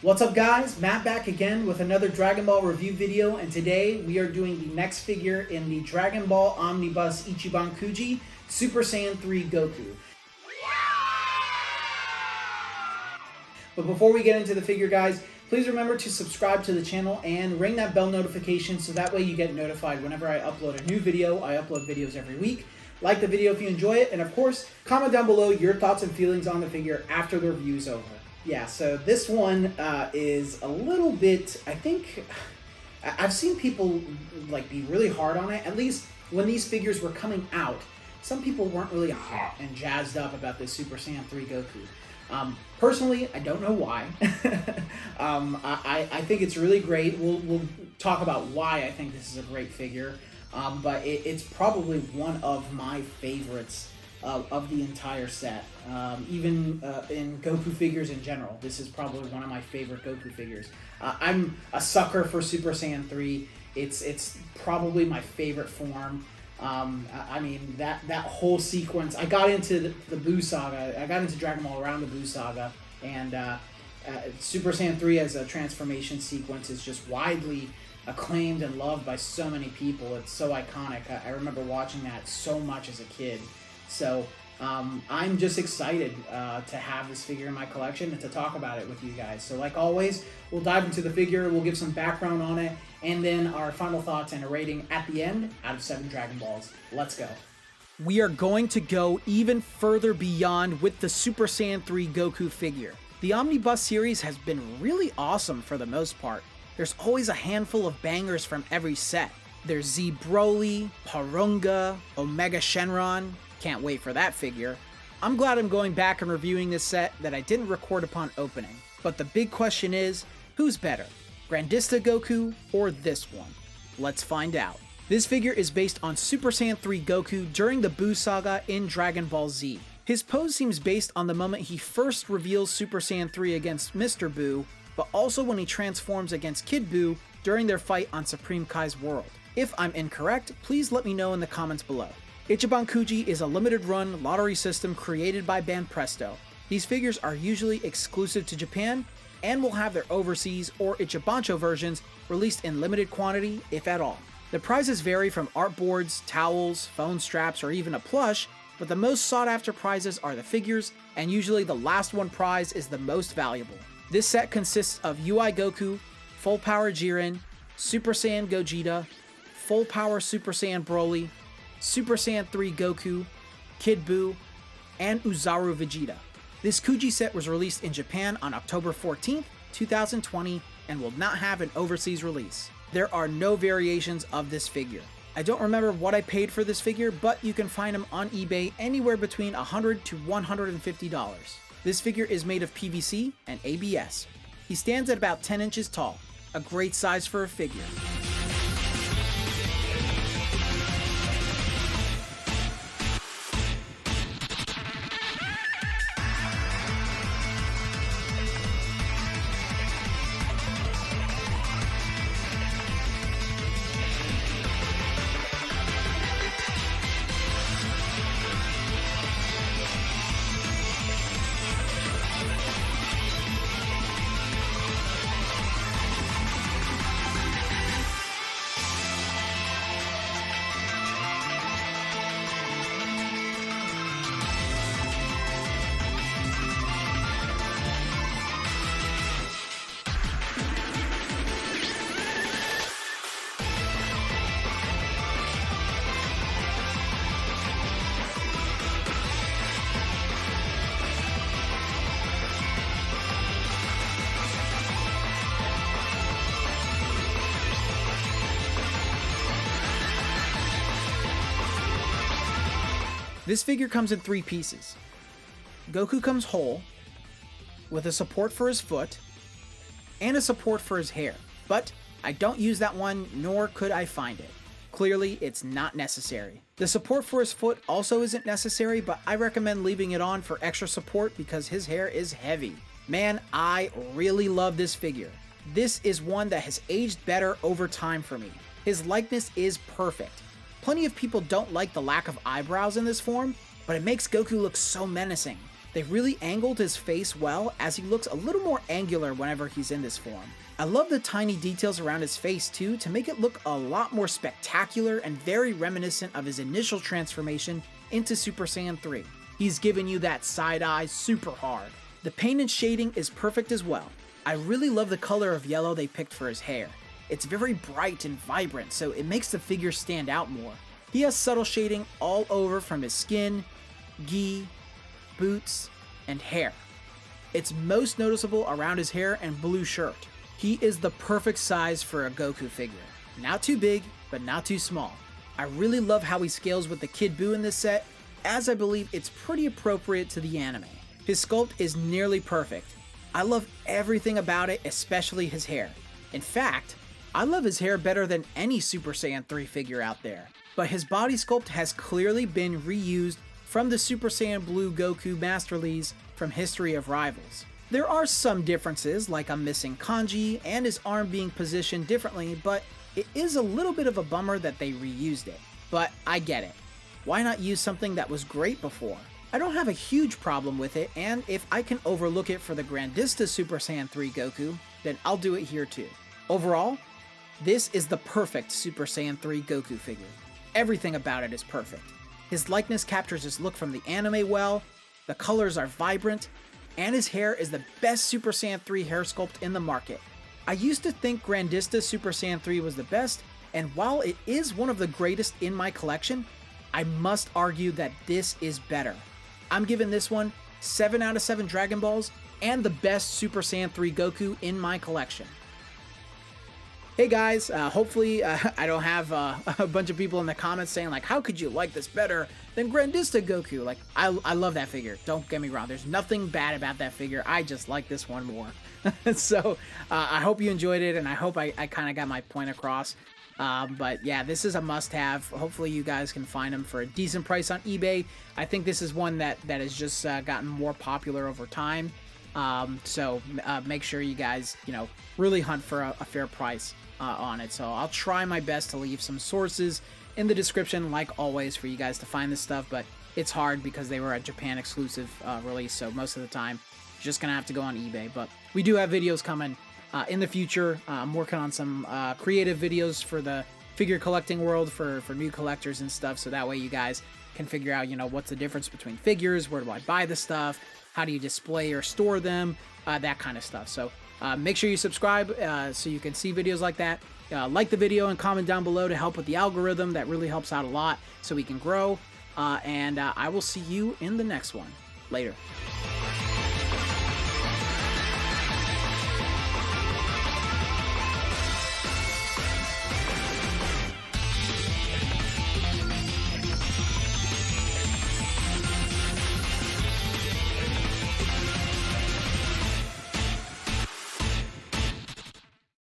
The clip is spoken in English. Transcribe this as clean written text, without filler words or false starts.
What's up guys, Matt back again with another Dragon Ball review video, and today we are doing the next figure in the Dragon Ball Omnibus Ichiban Kuji, Super Saiyan 3 Goku. But before we get into the figure guys, please remember to subscribe to the channel and ring that bell notification so that way you get notified whenever I upload a new video. I upload videos every week. Like the video if you enjoy it, and of course, comment down below your thoughts and feelings on the figure after the review is over. Yeah, so this one is a little bit, I think, I've seen people like be really hard on it. At least when these figures were coming out, some people weren't really hot and jazzed up about this Super Saiyan 3 Goku. Personally, I don't know why. I think it's really great. We'll talk about why I think this is a great figure, but it's probably one of my favorites of the entire set. Even in Goku figures in general, this is probably one of my favorite Goku figures. I'm a sucker for Super Saiyan 3. It's probably my favorite form. I mean, that whole sequence, I got into the Buu Saga, I got into Dragon Ball around the Buu Saga, and Super Saiyan 3 as a transformation sequence is just widely acclaimed and loved by so many people. It's so iconic. I remember watching that so much as a kid. So I'm just excited to have this figure in my collection and to talk about it with you guys. So like always, we'll dive into the figure, we'll give some background on it, and then our final thoughts and a rating at the end out of 7 Dragon Balls. Let's go. We are going to go even further beyond with the Super Saiyan 3 Goku figure. The Omnibus series has been really awesome for the most part. There's always a handful of bangers from every set. There's Z Broly, Porunga, Omega Shenron. Can't wait for that figure. I'm glad I'm going back and reviewing this set that I didn't record upon opening. But the big question is, who's better? Grandista Goku or this one? Let's find out. This figure is based on Super Saiyan 3 Goku during the Buu Saga in Dragon Ball Z. His pose seems based on the moment he first reveals Super Saiyan 3 against Mr. Buu, but also when he transforms against Kid Buu during their fight on Supreme Kai's world. If I'm incorrect, please let me know in the comments below. Ichiban Kuji is a limited run lottery system created by Banpresto. These figures are usually exclusive to Japan and will have their overseas or Ichibancho versions released in limited quantity, if at all. The prizes vary from art boards, towels, phone straps, or even a plush, but the most sought after prizes are the figures, and usually the last one prize is the most valuable. This set consists of UI Goku, Full Power Jiren, Super Saiyan Gogeta, Full Power Super Saiyan Broly, Super Saiyan 3 Goku, Kid Buu, and Uzaru Vegeta. This Kuji set was released in Japan on October 14th, 2020, and will not have an overseas release. There are no variations of this figure. I don't remember what I paid for this figure, but you can find them on eBay anywhere between $100 to $150. This figure is made of PVC and ABS. He stands at about 10 inches tall, a great size for a figure. This figure comes in 3 pieces. Goku comes whole, with a support for his foot, and a support for his hair, but I don't use that one, nor could I find it. Clearly, it's not necessary. The support for his foot also isn't necessary, but I recommend leaving it on for extra support because his hair is heavy. Man, I really love this figure. This is one that has aged better over time for me. His likeness is perfect. Plenty of people don't like the lack of eyebrows in this form, but it makes Goku look so menacing. They really angled his face well, as he looks a little more angular whenever he's in this form. I love the tiny details around his face too, to make it look a lot more spectacular and very reminiscent of his initial transformation into Super Saiyan 3. He's giving you that side eye super hard. The paint and shading is perfect as well. I really love the color of yellow they picked for his hair. It's very bright and vibrant, so it makes the figure stand out more. He has subtle shading all over from his skin, gi, boots, and hair. It's most noticeable around his hair and blue shirt. He is the perfect size for a Goku figure. Not too big, but not too small. I really love how he scales with the Kid Buu in this set, as I believe it's pretty appropriate to the anime. His sculpt is nearly perfect. I love everything about it, especially his hair. In fact, I love his hair better than any Super Saiyan 3 figure out there. But his body sculpt has clearly been reused from the Super Saiyan Blue Goku Masterlise from History of Rivals. There are some differences, like a missing kanji and his arm being positioned differently, but it is a little bit of a bummer that they reused it. But I get it. Why not use something that was great before? I don't have a huge problem with it, and if I can overlook it for the Grandista Super Saiyan 3 Goku, then I'll do it here too. Overall, this is the perfect Super Saiyan 3 Goku figure. Everything about it is perfect. His likeness captures his look from the anime well, the colors are vibrant, and his hair is the best Super Saiyan 3 hair sculpt in the market. I used to think Grandista Super Saiyan 3 was the best, and while it is one of the greatest in my collection, I must argue that this is better. I'm giving this one 7 out of 7 Dragon Balls and the best Super Saiyan 3 Goku in my collection. Hey guys, hopefully I don't have a bunch of people in the comments saying like, how could you like this better than Grandista Goku? Like, I love that figure, don't get me wrong, there's nothing bad about that figure, I just like this one more. So I hope you enjoyed it, and I hope I kind of got my point across. But yeah, this is a must-have. Hopefully you guys can find them for a decent price on eBay. I think this is one that has just gotten more popular over time. So make sure you guys, really hunt for a fair price on it. So I'll try my best to leave some sources in the description, like always, for you guys to find this stuff, but it's hard because they were a Japan exclusive release, so most of the time you're just gonna have to go on eBay. But we do have videos coming in the future. I'm working on some creative videos for the figure collecting world for new collectors and stuff, so that way you guys can figure out, what's the difference between figures, where do I buy the stuff, how do you display or store them, that kind of stuff. So make sure you subscribe so you can see videos like that. Like the video and comment down below to help with the algorithm. That really helps out a lot so we can grow. And I will see you in the next one. Later.